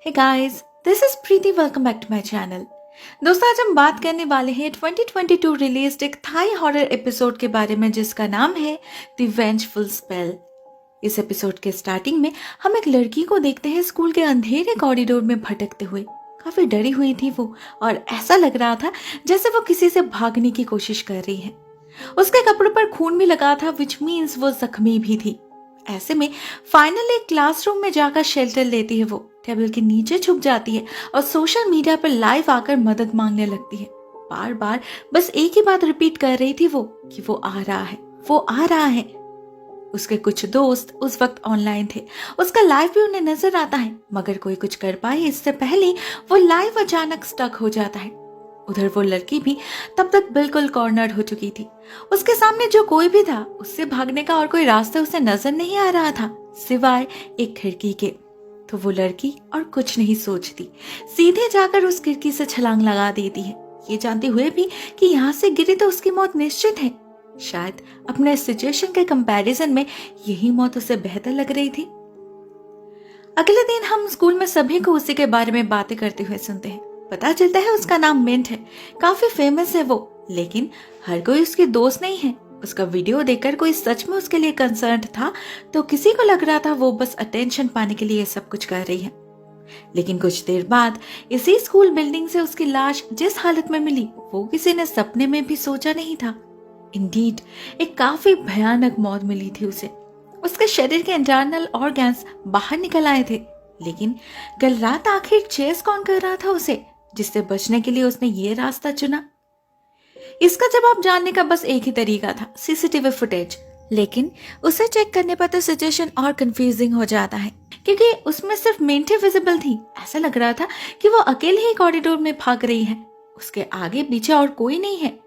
Hey guys, this is Preeti. Welcome back to my channel. दोस्तों, आज हम बात करने वाले हैं 2022 रिलीज्ड एक थाई हॉरर एपिसोड के बारे में जिसका नाम है द वेंजफुल स्पेल। इस एपिसोड के स्टार्टिंग में हम एक लड़की को देखते हैं स्कूल के अंधेरे कॉरिडोर में भटकते हुए। काफी डरी हुई थी वो और ऐसा लग रहा था जैसे वो किसी से भागने की कोशिश कर रही है। उसके कपड़ों पर खून भी लगा था, विच मीन्स वो जख्मी भी थी। ऐसे में फाइनली क्लासरूम में जाकर शेल्टर लेती है। वो टेबल के नीचे छुप जाती है और सोशल मीडिया पर लाइव आकर मदद मांगने लगती है। बार बार बस एक ही बात रिपीट कर रही थी वो कि वो आ रहा है, वो आ रहा है। उसके कुछ दोस्त उस वक्त ऑनलाइन थे, उसका लाइव भी उन्हें नजर आता है, मगर कोई कुछ कर पाए इससे पहले वो लाइव अचानक स्टक हो जाता है। उधर वो लड़की भी तब तक बिल्कुल कॉर्नर्ड हो चुकी थी। उसके सामने जो कोई भी था उससे भागने का और कोई रास्ता उसे नजर नहीं आ रहा था सिवाय एक खिड़की के। तो वो लड़की और कुछ नहीं सोचती, सीधे जाकर उस खिड़की से छलांग लगा देती है, ये जानते हुए भी कि यहाँ से गिरी तो उसकी मौत निश्चित है। शायद अपने सिचुएशन के कंपैरिजन में यही मौत उसे बेहतर लग रही थी। अगले दिन हम स्कूल में सभी को उसी के बारे में बातें करते हुए सुनते हैं। पता चलता है उसका नाम मिंट है, काफी फेमस है वो, लेकिन हर कोई उसकी दोस्त नहीं है। उसका वीडियो देखकर कोई सच में उसके लिए कंसर्न था तो किसी को लग रहा था वो बस अटेंशन पाने के लिए सब कुछ कर रही है। लेकिन कुछ देर बाद इसी स्कूल बिल्डिंग से उसकी लाश जिस हालत में मिली वो किसी ने सपने में भी सोचा नहीं था। इंडीड एक काफी भयानक मौत मिली थी उसे। उसके शरीर के इंटरनल ऑर्गन्स बाहर निकल आए थे। लेकिन कल रात आखिर चेस कौन कर रहा था उसे, जिससे बचने के लिए उसने ये रास्ता चुना? इसका जवाब जानने का बस एक ही तरीका था, सीसीटीवी फुटेज। लेकिन उसे चेक करने पर तो सिचुएशन और कंफ्यूजिंग हो जाता है, क्योंकि उसमें सिर्फ मिंट विजिबल थी। ऐसा लग रहा था कि वो अकेले ही कॉरिडोर में भाग रही है, उसके आगे पीछे और कोई नहीं है,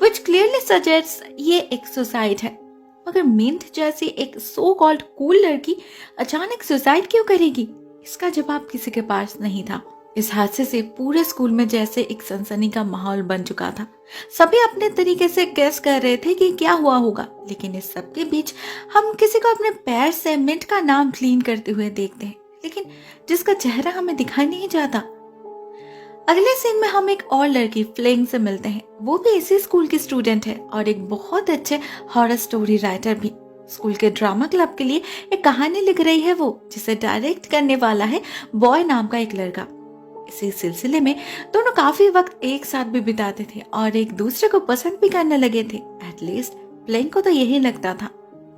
व्हिच क्लियरली सजेस्ट्स ये एक सुसाइड है। मगर मिंट जैसी एक सो कॉल्ड कूल लड़की अचानक सुसाइड क्यों करेगी? इसका जवाब किसी के पास नहीं था। इस हादसे से पूरे स्कूल में जैसे एक सनसनी का माहौल बन चुका था। सभी अपने तरीके से गेस कर रहे थे कि क्या हुआ होगा, लेकिन इस सब के बीच हम किसी को अपने पैर से मिंट का नाम क्लीन करते हुए देखते हैं, लेकिन जिसका चेहरा हमें दिखाई नहीं जाता। अगले सीन में हम एक और लड़की फ्लेंग से मिलते हैं। वो भी इसी स्कूल की स्टूडेंट है और एक बहुत अच्छे हॉरर स्टोरी राइटर भी। स्कूल के ड्रामा क्लब के लिए एक कहानी लिख रही है वो, जिसे डायरेक्ट करने वाला है बॉय नाम का एक लड़का। इसी सिलसिले में दोनों काफी वक्त एक साथ भी बिताते थे और एक दूसरे को पसंद भी करने लगे थे। एटलीस्ट प्लेन को तो यही लगता था।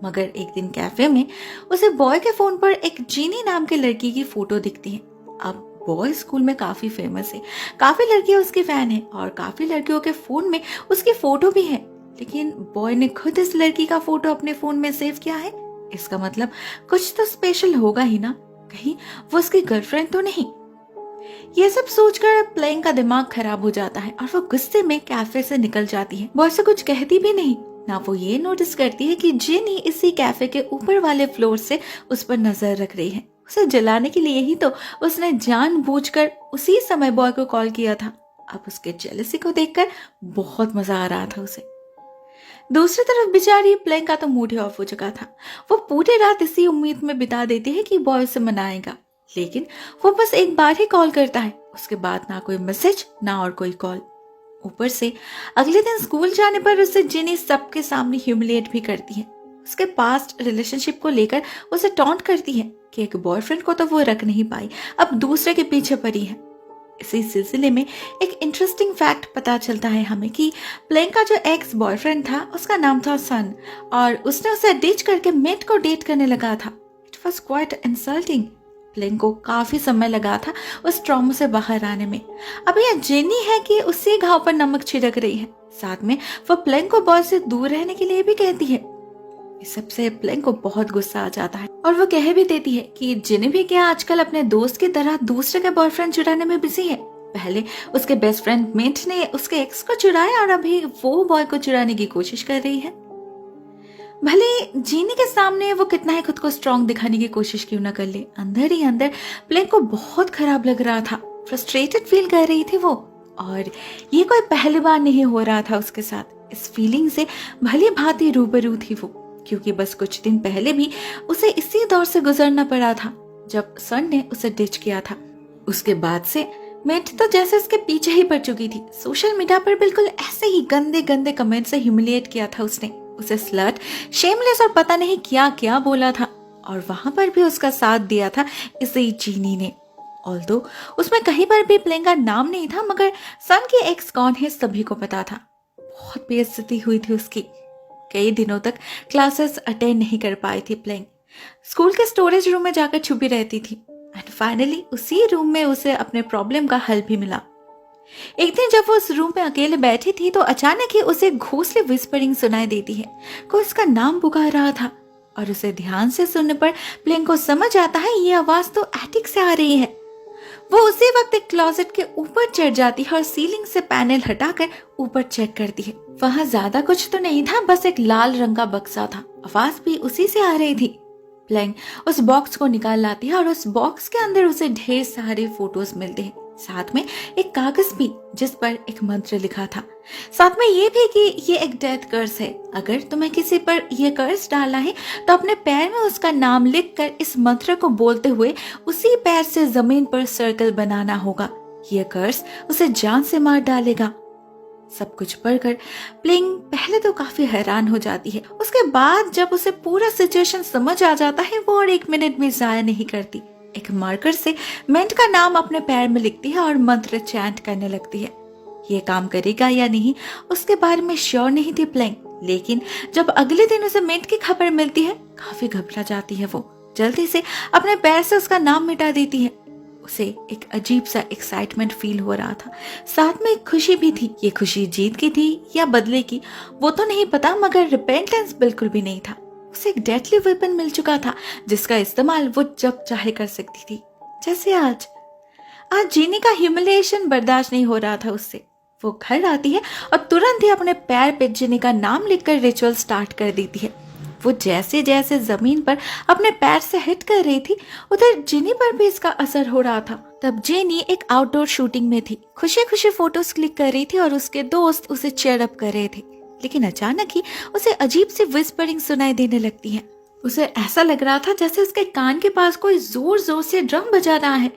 मगर एक दिन कैफे में उसे बॉय के फोन पर एक जीनी नाम के लड़की की फोटो दिखती है। अब बॉय स्कूल में काफी फेमस है, काफी लड़कियां उसकी फैन है और काफी लड़कियों के फोन में उसकी फोटो भी है। लेकिन बॉय ने खुद इस लड़की का फोटो अपने फोन में सेव किया है। इसका मतलब कुछ तो स्पेशल होगा ही ना, कहीं वो उसकी गर्लफ्रेंड तो नहीं। ये सब सोचकर प्लेन का दिमाग खराब हो जाता है और वो गुस्से में कैफे से निकल जाती है। बॉय से कुछ कहती भी नहीं ना। वो ये नोटिस करती है कि जिनी इसी कैफे के ऊपर वाले फ्लोर से उस पर नजर रख रही है। उसे जलाने के लिए ही तो उसने जानबूझकर उसी समय बॉय को कॉल किया था। अब उसके जेलसी को देखकर बहुत मजा आ रहा था उसे। दूसरी तरफ बेचारी प्लेन का तो मूड ही ऑफ हो चुका था। वो पूरी रात इसी उम्मीद में बिता देती है कि बॉय उसे मनाएगा, लेकिन वो बस एक बार ही कॉल करता है। उसके बाद ना कोई मैसेज ना और कोई कॉल। ऊपर से अगले दिन स्कूल जाने पर उसे जिनी सबके सामने ह्यूमिलिएट भी करती है। उसके पास्ट रिलेशनशिप को लेकर उसे टॉन्ट करती है कि एक बॉयफ्रेंड को तो वो रख नहीं पाई, अब दूसरे के पीछे पड़ी है। इसी सिलसिले में एक इंटरेस्टिंग फैक्ट पता चलता है हमें कि प्लेन का जो एक्स बॉयफ्रेंड था उसका नाम था सन और उसने उसे डिच करके मिंट को डेट करने लगा था। It was quite insulting. Plane को काफी समय लगा था उस ट्रॉमा से बाहर आने में। अब यह जेनी है कि उसी घाव पर नमक छिड़क रही है। साथ में वो प्लेन को बॉय से दूर रहने के लिए भी कहती है। इस सबसे प्लेन को बहुत गुस्सा आ जाता है और वो कह भी देती है कि जेनी भी क्या आजकल अपने दोस्त की तरह दूसरे का बॉयफ्रेंड चुराने में बिजी है। पहले उसके बेस्ट फ्रेंड मिंट ने उसके एक्स को चुराया और अभी वो बॉय को चुराने की कोशिश कर रही है। भले जीनी के सामने वो कितना ही खुद को स्ट्रांग दिखाने की कोशिश क्यों ना कर ले, अंदर ही अंदर प्लेन को बहुत खराब लग रहा था। फ्रस्ट्रेटेड फील कर रही थी वो, और ये कोई पहली बार नहीं हो रहा था उसके साथ। इस फीलिंग से भली भांति रूबरू थी वो, क्योंकि बस कुछ दिन पहले भी उसे इसी दौर से गुजरना पड़ा था जब सन ने उसे डिच किया था। उसके बाद से मिंट तो जैसे उसके पीछे ही पड़ चुकी थी। सोशल मीडिया पर बिल्कुल ऐसे ही गंदे गंदे कमेंट से ह्यूमिलिएट किया था उसने उसे, स्लट, शेमलेस और पता नहीं क्या क्या बोला था। और वहां पर भी उसका साथ दिया था इसी चीनी ने। ऑल्दो उसमें कहीं पर भी प्लेइंग का नाम नहीं था, मगर सन की एक्स कौन है सभी को पता था। बहुत बेइज्जती हुई थी उसकी। कई दिनों तक क्लासेस अटेंड नहीं कर पाई थी प्लेइंग। स्कूल के स्टोरेज रूम में जाकर छुपी रहती थी। एंड फाइनली उसी रूम में उसे अपने प्रॉब्लम का हल भी मिला। एक दिन जब वो उस रूम में अकेले बैठी थी तो अचानक ही उसे घोंसले विस्परिंग सुनाई देती है। कोई उसका नाम पुकार रहा था और उसे ध्यान से सुनने पर प्लेइंग को समझ आता है ये आवाज तो एटिक से आ रही है। वो उसी वक्त एक क्लोजेट के ऊपर चढ़ जाती है और सीलिंग से पैनल हटाकर ऊपर चेक करती है। वहां ज्यादा कुछ तो नहीं था, बस एक लाल रंग का बक्सा था। आवाज भी उसी से आ रही थी। प्लेइंग उस बॉक्स को निकाल लाती है और उस बॉक्स के अंदर उसे ढेर सारे फोटोज मिलते हैं, साथ में एक कागज भी जिस पर एक मंत्र लिखा था, साथ में ये भी कि ये एक डेथ कर्स है। अगर तुम्हें किसी पर ये कर्स डालना है तो अपने पैर में उसका नाम लिखकर इस मंत्र को बोलते हुए उसी पैर से जमीन पर सर्कल बनाना होगा। ये कर्स उसे जान से मार डालेगा। सब कुछ पढ़कर प्लेइंग पहले तो काफी हैरान हो जाती है। उसके बाद जब उसे पूरा सिचुएशन समझ आ जाता है वो और एक मिनट भी जाया नहीं करती। एक मार्कर से मेंट का नाम अपने पैर में लिखती है और मंत्र चैंट करने लगती है। ये काम करेगा या नहीं उसके बारे में श्योर नहीं थी प्लेइंग, लेकिन जब अगले दिन उसे मेंट की खबर मिलती है काफी घबरा जाती है। वो जल्दी से अपने पैर से उसका नाम मिटा देती है। उसे एक अजीब सा एक्साइटमेंट फील हो रहा था, साथ में एक खुशी भी थी। ये खुशी जीत की थी या बदले की वो तो नहीं पता, मगर रिपेंटेंस बिल्कुल भी नहीं था। उसे एक डेडली वेपन मिल चुका था जिसका इस्तेमाल वो जब चाहे कर सकती थी, जैसे आज जीनी का ह्यूमिलिएशन बर्दाश्त नहीं हो रहा था उससे। वो घर आती है और तुरंत ही अपने पैर पे जिनी का नाम लिखकर रिचुअल स्टार्ट कर देती है। वो जैसे जैसे जमीन पर अपने पैर से हिट कर रही थी उधर जिनी पर भी इसका असर हो रहा था। तब जेनी एक आउटडोर शूटिंग में थी, खुशी खुशी फोटोज क्लिक कर रही थी और उसके दोस्त उसे चेयर अप कर रहे थे। लेकिन अचानक ही उसे अजीब सी विस्परिंग सुनाई देने लगती है। उसे ऐसा लग रहा था जैसे उसके कान के पास कोई जोर जोर से ड्रम बजा रहा है।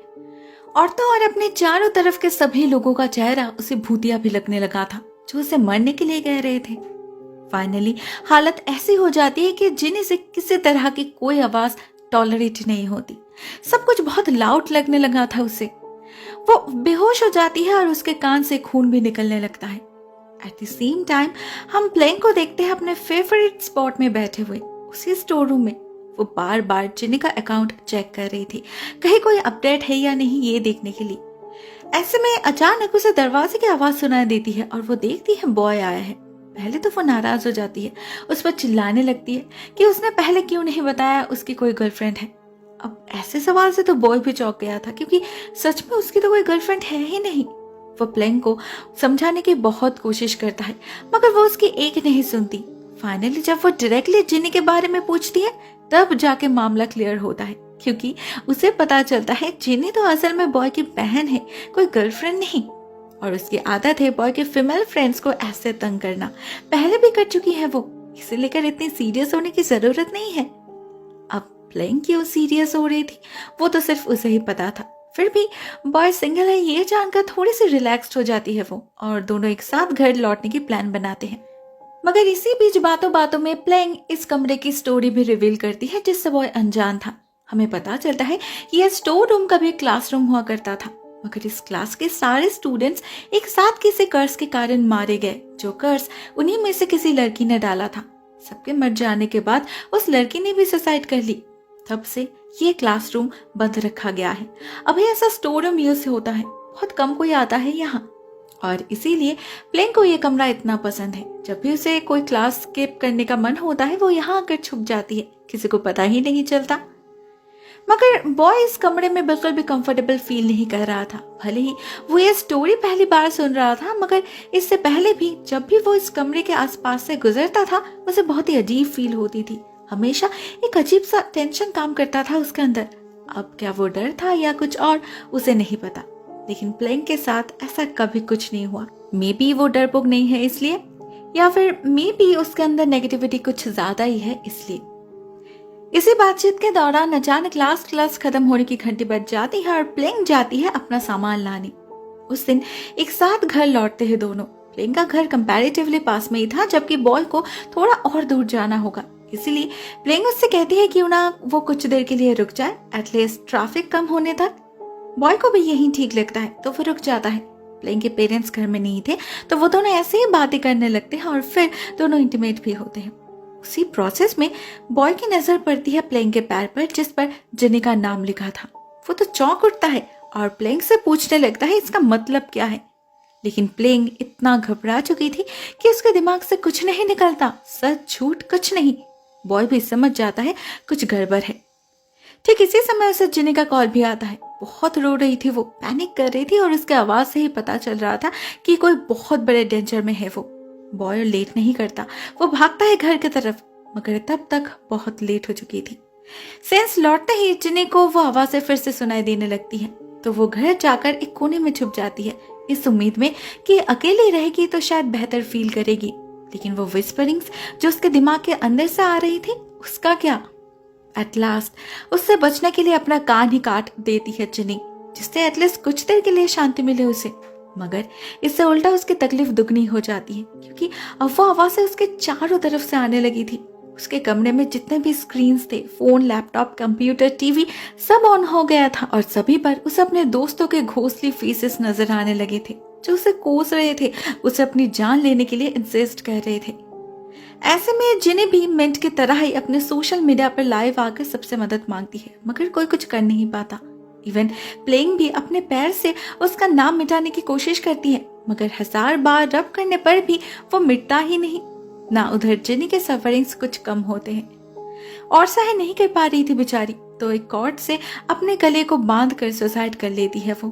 और तो और अपने चारों तरफ के सभी लोगों का चेहरा उसे भूतिया भी लगने लगा था जो उसे मरने के लिए कह रहे थे। फाइनली हालत ऐसी हो जाती है कि जिनी से किसी तरह की कोई आवाज टॉलरेट नहीं होती। सब कुछ बहुत लाउड लगने लगा था उसे। वो बेहोश हो जाती है और उसके कान से खून भी निकलने लगता है। एट द सेम टाइम हम प्लेइंग को देखते हैं अपने फेवरेट स्पॉट में बैठे हुए उसी स्टोर रूम में। वो बार बार जिनी का अकाउंट चेक कर रही थी, कहीं कोई अपडेट है या नहीं ये देखने के लिए। ऐसे में अचानक उसे दरवाजे की आवाज सुनाई देती है और वो देखती है बॉय आया है। पहले तो वो नाराज हो जाती है, उस पर चिल्लाने लगती है कि उसने पहले क्यों नहीं बताया उसकी कोई गर्लफ्रेंड है। अब ऐसे सवाल से तो बॉय भी चौंक गया था क्योंकि सच में उसकी तो कोई गर्लफ्रेंड है ही नहीं। वो प्लेइंग को समझाने की बहुत कोशिश करता है मगर वो उसकी एक नहीं सुनती। फाइनली जब वो डायरेक्टली जिनी के बारे में पूछती है तब जाके मामला क्लियर होता है, क्योंकि उसे पता चलता है जिनी तो असल में बॉय की बहन है, कोई गर्लफ्रेंड नहीं। और उसकी आदत है बॉय के फीमेल फ्रेंड्स को ऐसे तंग करना, पहले भी कर चुकी है वो, इसे लेकर इतनी सीरियस होने की जरूरत नहीं है। अब प्लेइंग क्यों सीरियस हो रही थी वो तो सिर्फ उसे ही पता था। फिर भी बॉय सिंगल है ये जानकर थोड़ी सी रिलैक्स्ड हो जाती है वो, और दोनों एक साथ घर लौटने की प्लान बनाते हैं। मगर इसी बीच बातों बातों में प्लेइंग इस कमरे की स्टोरी भी रिवील करती है जिससे बॉय अनजान था। हमें पता चलता है कि यह स्टोर रूम का भी क्लासरूम हुआ करता था, मगर इस क्लास के सारे स्टूडेंट्स एक साथ किसी कर्स के कारण मारे गए, जो कर्स उन्हीं में से किसी लड़की ने डाला था। सबके मर जाने के बाद उस लड़की ने भी सुसाइड कर ली। तब से ये क्लासरूम बंद रखा गया है। अभी ऐसा स्टोर रूम यूज होता है, बहुत कम कोई आता है यहाँ, और इसीलिए प्लेइंग को ये कमरा इतना पसंद है। जब भी उसे कोई क्लास स्किप करने का मन होता है वो यहाँ आकर छुप जाती है, किसी को पता ही नहीं चलता। मगर बॉय इस कमरे में बिल्कुल भी कंफर्टेबल फील नहीं कर रहा था। भले ही वो ये स्टोरी पहली बार सुन रहा था, मगर इससे पहले भी जब भी वो इस कमरे के आसपास से गुजरता था उसे बहुत ही अजीब फील होती थी। हमेशा एक अजीब सा टेंशन काम करता था उसके अंदर। अब क्या वो डर था या कुछ और, उसे नहीं पता, लेकिन प्लेइंग के साथ ऐसा कभी कुछ नहीं हुआ। मे बी वो डरपोक नहीं है इसलिए, या फिर मे बी उसके अंदर नेगेटिविटी कुछ ज्यादा ही है इसलिए। इसी बातचीत के दौरान अचानक लास्ट क्लास खत्म होने की घंटी बज जाती है और प्लेइंग जाती है अपना सामान लाने। उस दिन एक साथ घर लौटते हैं दोनों। प्लेइंग का घर कंपैरेटिवली पास में ही था, जबकि बॉय को थोड़ा और दूर जाना होगा। इसीलिए प्लेइंग उससे कहती है क्यों ना वो कुछ देर के लिए रुक जाए, एटलीस्ट ट्रैफिक कम होने तक। बॉय को भी यही ठीक लगता है तो वो रुक जाता है। प्लेइंग के पेरेंट्स घर में नहीं थे तो वो दोनों ऐसे ही बातें करने लगते हैं और फिर दोनों इंटीमेट भी होते हैं। उसी प्रोसेस में बॉय की नजर पड़ती है प्लेइंग के पैर पर, जिस पर जिनी का नाम लिखा था। वो तो चौंक उठता है और प्लेइंग से पूछने लगता है इसका मतलब क्या है। लेकिन प्लेइंग इतना घबरा चुकी थी कि उसके दिमाग से कुछ नहीं निकलता, सच झूठ कुछ नहीं। बॉय भी समझ जाता है कुछ गड़बड़ है। ठीक इसी समय उसे जिनी का कॉल भी आता है। बहुत रो रही थी, वो पैनिक कर रही थी और उसके आवाज से ही पता चल रहा था कि कोई बहुत बड़े डेंजर में है वो। बॉय लेट नहीं करता, वो भागता है घर की तरफ, मगर तब तक बहुत लेट हो चुकी थी। सेंस लौटते ही जिनी को वो आवाजें फिर से सुनाई देने लगती है, तो वो घर जाकर एक कोने में छुप जाती है, इस उम्मीद में कि अकेली रहेगी तो शायद बेहतर फील करेगी। लेकिन वो विस्परिंग्स जो उसके दिमाग के अंदर से आ रही थी, उसका क्या। एट लास्ट उससे बचने के लिए अपना कान ही काट देती है जिनी, जिससे एटलीस्ट कुछ देर के लिए शांति मिले उसे। मगर इससे उल्टा उसकी तकलीफ दुगनी हो जाती है, क्योंकि अब वो आवाजें उसके चारों तरफ से आने लगी थी। उसके कमरे में जितने भी स्क्रीन्स थे, फोन, लैपटॉप, कंप्यूटर, टीवी, सब ऑन हो गया था और सभी पर उसे अपने दोस्तों के घोंसली फेसेस नजर आने लगे थे, जो उसे कोस रहे थे, उसे अपनी जान लेने के लिए इंसिस्ट कर रहे थे। ऐसे में जिनी भी मिंट की तरह ही अपने सोशल मीडिया पर लाइव आकर सबसे मदद मांगती है, मगर कोई कुछ कर नहीं पाता। इवन प्लेइंग भी अपने पैर से उसका नाम मिटाने की कोशिश करती है, मगर 1000 बार रब करने पर भी वो मिटता ही नहीं। ना उधर जिनी के सफरिंग्स कुछ कम होते हैं और सह नहीं कर पा रही थी बेचारी, तो एक कॉर्ड से अपने गले को बांध कर सुसाइड कर लेती है वो,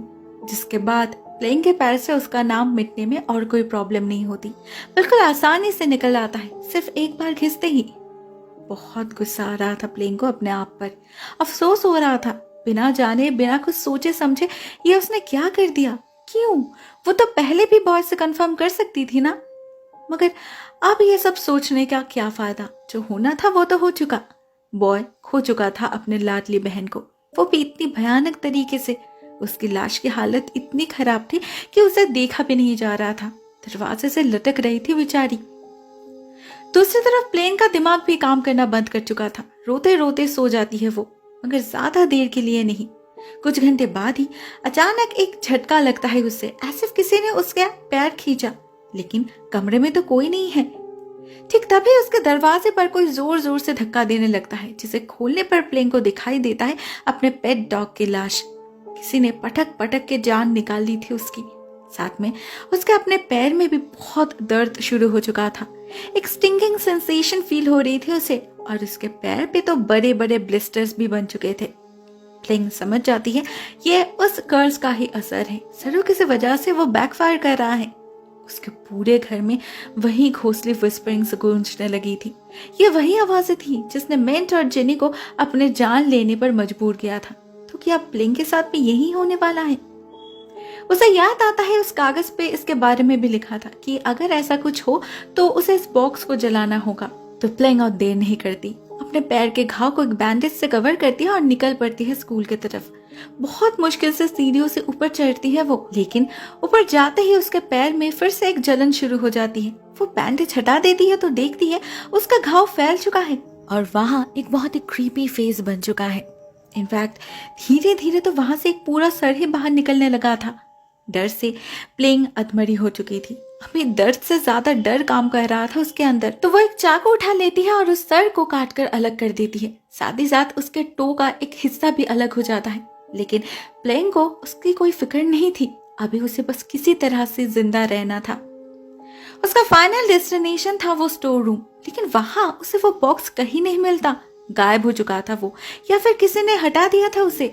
जिसके बाद प्लेइंग के पैर से उसका नाम मिटने में और कोई प्रॉब्लम नहीं होती, बिल्कुल आसानी से निकल आता है, सिर्फ एक बार घिसते ही। बहुत गुस्सा आ रहा था प्लेइंग को अपने आप पर, अफसोस हो रहा था, बिना जाने बिना कुछ सोचे समझे ये उसने क्या कर दिया। क्यों? वो तो पहले भी बॉय से कंफर्म कर सकती थी ना। मगर अब ये सब सोचने का क्या फायदा, जो होना था वो तो हो चुका। बॉय खो चुका था अपने लाडली बहन को, वो भी इतनी भयानक तरीके से। उसकी लाश की हालत इतनी खराब थी कि उसे देखा भी नहीं जा रहा था, दरवाजे से लटक रही थी बेचारी। दूसरी तरफ प्लेइंग का दिमाग भी काम करना बंद कर चुका था, रोते रोते सो जाती है वो, मगर ज्यादा देर के लिए नहीं। कुछ घंटे बाद ही अचानक एक झटका लगता है उससे, ऐसे किसी ने उसका पैर खींचा, लेकिन कमरे में तो कोई नहीं है। ठीक तभी उसके दरवाजे पर कोई जोर जोर से धक्का देने लगता है, जिसे खोलने पर प्लेइंग को दिखाई देता है अपने पेट डॉग की लाश। किसी ने पटक पटक के जान निकाल ली थी उसकी। साथ में उसके अपने पैर में भी बहुत दर्द शुरू हो चुका था, एक स्टिंगिंग सेंसेशन फील हो रही थी उसे, और उसके पैर पे तो बड़े बड़े ब्लिस्टर्स भी बन चुके थे। प्लेइंग समझ जाती है ये उस कर्ज का ही असर है, जरूर किसी वजह से वो बैकफायर कर रहा है। उसके पूरे घर में वही घोंसली विस्परिंग्स गूंजने लगी थी। ये वही आवाजें थी जिसने मिंट और जिनी को अपने जान लेने पर मजबूर किया था। तो क्या प्लेइंग के साथ भी यही होने वाला है? उसे याद आता है उस कागज पे इसके बारे में भी लिखा था कि अगर ऐसा कुछ हो तो उसे इस बॉक्स को जलाना होगा। तो प्लेइंग और देर नहीं करती, अपने पैर के घाव को एक बैंडेज से कवर करती है और निकल पड़ती है स्कूल की तरफ। बहुत मुश्किल से सीढ़ियों से ऊपर चढ़ती है वो, लेकिन ऊपर जाते ही उसके पैर में फिर से एक जलन शुरू हो जाती है। वो बैंडेज हटा देती है तो देखती है उसका घाव फैल चुका है और वहाँ एक बहुत ही क्रीपी फेस बन चुका है। इनफैक्ट धीरे धीरे तो वहां से एक पूरा सर ही बाहर निकलने लगा था। डर से प्लेइंग अधमरी हो चुकी थी, अभी दर्द से ज्यादा डर काम कर रहा था उसके अंदर। तो वो एक चाकू उठा लेती है और उस सर को काटकर अलग कर देती है, साथ ही साथ उसके टो का एक हिस्सा भी अलग हो जाता है। लेकिन प्लेइंग को उसकी कोई फिक्र नहीं थी, अभी उसे बस किसी तरह से जिंदा रहना था। उसका फाइनल डेस्टिनेशन था वो स्टोर रूम, लेकिन वहां उसे वो बॉक्स कहीं नहीं मिलता, गायब हो चुका था वो, या फिर किसी ने हटा दिया था उसे।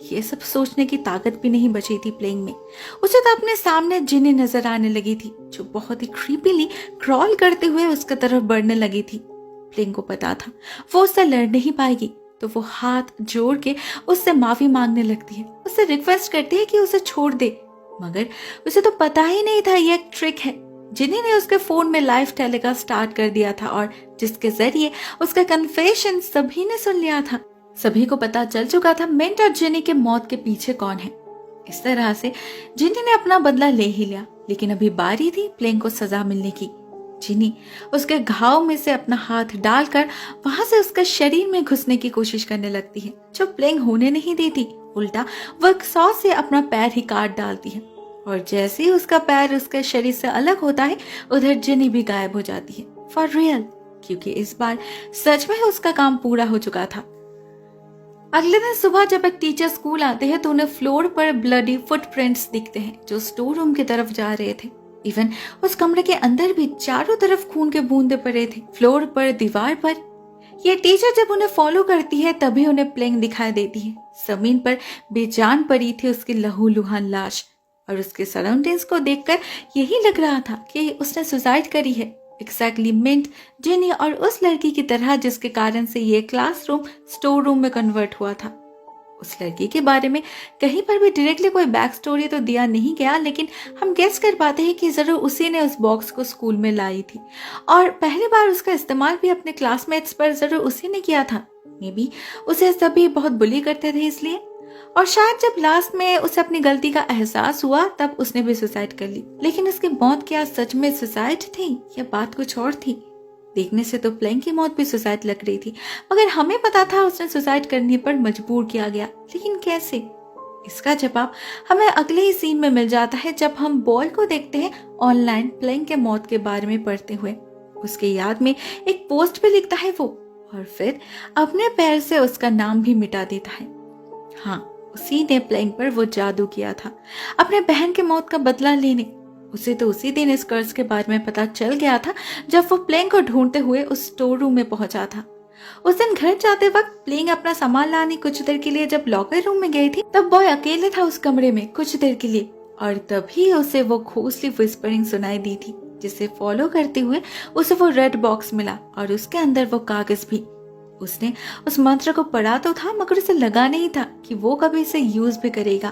ये सब सोचने की ताकत भी नहीं बची थी प्लेइंग में। उसे तो अपने सामने जिनी नजर आने लगी थी, जो बहुत ही क्रीपीली क्रॉल करते हुए उसकी तरफ बढ़ने लगी थी। प्लेइंग को पता था वो उससे लड़ नहीं पाएगी, तो वो हाथ जोड़ के उससे माफी मांगने लगती है, उससे रिक्वेस्ट करती है कि उसे छोड़ दे। मगर उसे तो पता ही नहीं था ये एक ट्रिक है। जिनी ने उसके फोन में लाइव टेलीकास्ट स्टार्ट कर दिया था और जिसके जरिए उसका कन्फेशन सभी ने सुन लिया था। सभी को पता चल चुका था मिंट और जिनी के मौत के पीछे कौन है। इस तरह से जिनी ने अपना बदला ले ही लिया, लेकिन अभी बारी थी प्लेंग को सजा मिलने की। जिनी उसके घाव में से अपना हाथ डालकर वहां से उसके शरीर में घुसने की कोशिश करने लगती है, जो प्लेंग होने नहीं देती। उल्टा वह सॉ से अपना पैर ही काट डालती है और जैसे ही उसका पैर उसके शरीर से अलग होता है, उधर जिनी भी गायब हो जाती है फॉर रियल, क्योंकि इस बार सच में उसका काम पूरा हो चुका था। अगले दिन सुबह जब एक टीचर स्कूल आते हैं तो उन्हें फ्लोर पर ब्लडी फुटप्रिंट्स दिखते हैं जो स्टोर रूम की तरफ जा रहे थे। इवन उस कमरे के अंदर भी चारों तरफ खून के बूंदे पड़े थे, फ्लोर पर, दीवार पर। ये टीचर जब उन्हें फॉलो करती है तभी उन्हें प्लेंग दिखाई देती है। जमीन पर बेजान पड़ी थी उसकी लहूलुहान लाश और उसके सराउंडिंग्स को देखकर यही लग रहा था कि उसने सुसाइड करी है। एग्जैक्टली मिंट, जिनी और उस लड़की की तरह जिसके कारण से ये क्लासरूम स्टोर रूम में कन्वर्ट हुआ था। उस लड़की के बारे में कहीं पर भी डायरेक्टली कोई बैक स्टोरी तो दिया नहीं गया, लेकिन हम गेस कर पाते हैं कि जरूर उसी ने उस बॉक्स को स्कूल में लाई थी और पहली बार उसका इस्तेमाल भी अपने क्लासमेट्स पर जरूर उसी ने किया था। मे बी उसे सभी बहुत बुली करते थे इसलिए, और शायद जब लास्ट में उसे अपनी गलती का एहसास हुआ तब उसने भी सुसाइड कर ली। लेकिन उसकी मौत क्या सच में सुसाइड थी या बात कुछ और थी? देखने से तो प्लेंग की मौत भी सुसाइड लग रही थी, मगर हमें पता था उसने सुसाइड करने पर मजबूर किया गया, लेकिन कैसे? इसका जवाब हमें अगले ही सीन में मिल जाता है जब हम बॉय को देखते हैं ऑनलाइन प्लेंग के मौत के बारे में पढ़ते हुए। उसके याद में एक पोस्ट भी लिखता है वो, और फिर अपने पैर से उसका नाम भी मिटा देता है। हाँ, उसी ने प्लेंग पर वो जादू किया था अपने बहन के मौत का बदला लेने। उसे तो उसी दिन इस कर्ज के बारे में पता चल गया था जब वो प्लेंग को ढूंढते हुए उस स्टोर रूम में पहुंचा था। उस दिन घर जाते वक्त प्लेंग अपना सामान लाने कुछ देर के लिए जब लॉकर रूम में गई थी तब बॉय अकेले था उस कमरे में कुछ देर के लिए, और तभी उसे वो घोंसली विस्परिंग सुनाई दी थी, जिसे फॉलो करते हुए उसे वो रेड बॉक्स मिला और उसके अंदर वो कागज भी। उसने उस मंत्र को पढ़ा तो था, मगर उसे लगा नहीं था कि वो कभी इसे यूज भी करेगा।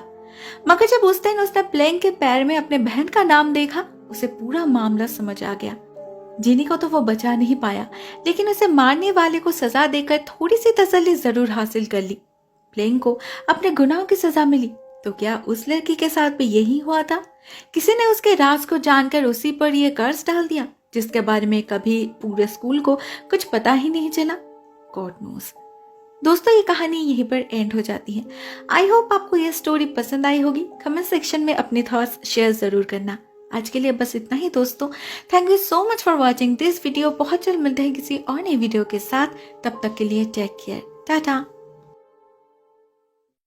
मगर जब उस दिन उसने प्लेंग के पैर में अपने बहन का नाम देखा, उसे पूरा मामला समझ आ गया। जिनी को तो वो बचा नहीं पाया, लेकिन उसे मारने वाले को सजा देकर थोड़ी सी तसल्ली जरूर हासिल कर ली। प्लेंग को अपने गुनाहों की सजा मिली, तो क्या उस लड़की के साथ भी यही हुआ था? किसी ने उसके राज को जानकर उसी पर यह कर्ज डाल दिया, जिसके बारे में कभी पूरे स्कूल को कुछ पता ही नहीं चला। God knows. दोस्तों, ये कहानी यहीं पर एंड हो जाती है। आई होप आपको ये स्टोरी पसंद आई होगी। कमेंट सेक्शन में अपने थॉट्स शेयर जरूर करना। आज के लिए बस इतना ही दोस्तों। Thank you so much for watching this video. बहुत जल्द मिलते हैं किसी और नई वीडियो के साथ। तब तक के लिए टेक केयर, टाटा।